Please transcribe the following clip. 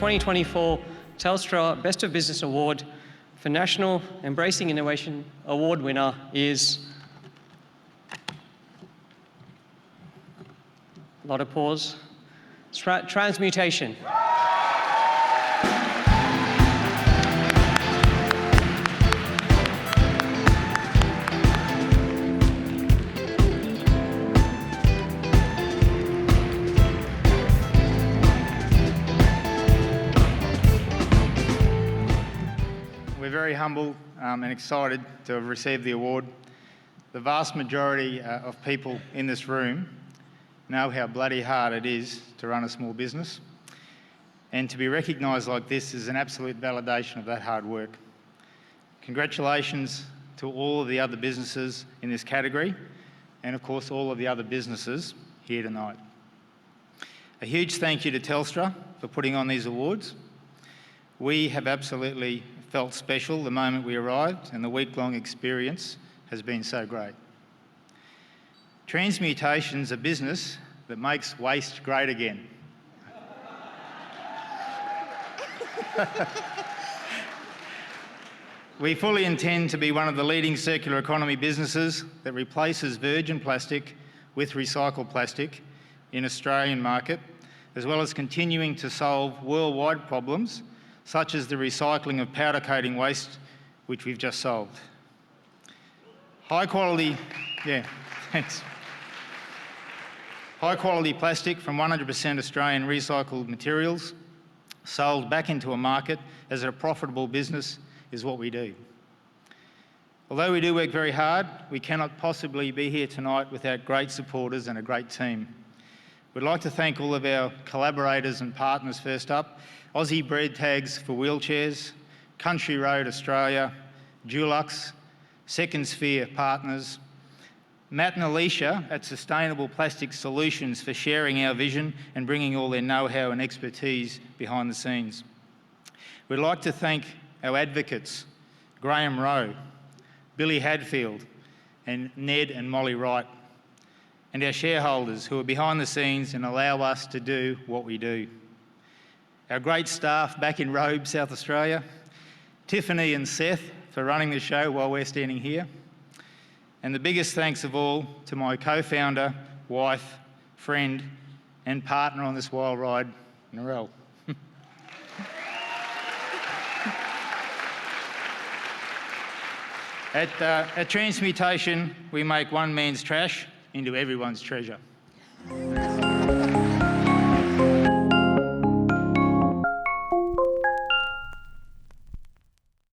2024 Telstra Best of Business Award for National Embracing Innovation Award winner is... A lot of pause. Transmutation. We're very humble and excited to have received the award. The vast majority of people in this room know how bloody hard it is to run a small business, and to be recognised like this is an absolute validation of that hard work. Congratulations to all of the other businesses in this category, and of course all of the other businesses here tonight. A huge thank you to Telstra for putting on these awards. We have absolutely felt special the moment we arrived, and the week-long experience has been so great. Transmutation's a business that makes waste great again. We fully intend to be one of the leading circular economy businesses that replaces virgin plastic with recycled plastic in Australian market, as well as continuing to solve worldwide problems such as the recycling of powder coating waste, which we've just solved. High quality plastic from 100% Australian recycled materials sold back into a market as a profitable business is what we do. Although we do work very hard, we cannot possibly be here tonight without great supporters and a great team. We'd like to thank all of our collaborators and partners first up: Aussie Bread Tags for Wheelchairs, Country Road Australia, Dulux, Second Sphere Partners, Matt and Alicia at Sustainable Plastic Solutions for sharing our vision and bringing all their know-how and expertise behind the scenes. We'd like to thank our advocates, Graham Rowe, Billy Hadfield, and Ned and Molly Wright, and our shareholders who are behind the scenes and allow us to do what we do. Our great staff back in Robe, South Australia, Tiffany and Seth for running the show while we're standing here. And the biggest thanks of all to my co-founder, wife, friend, and partner on this wild ride, Narelle. At Transmutation, we make one man's trash into everyone's treasure.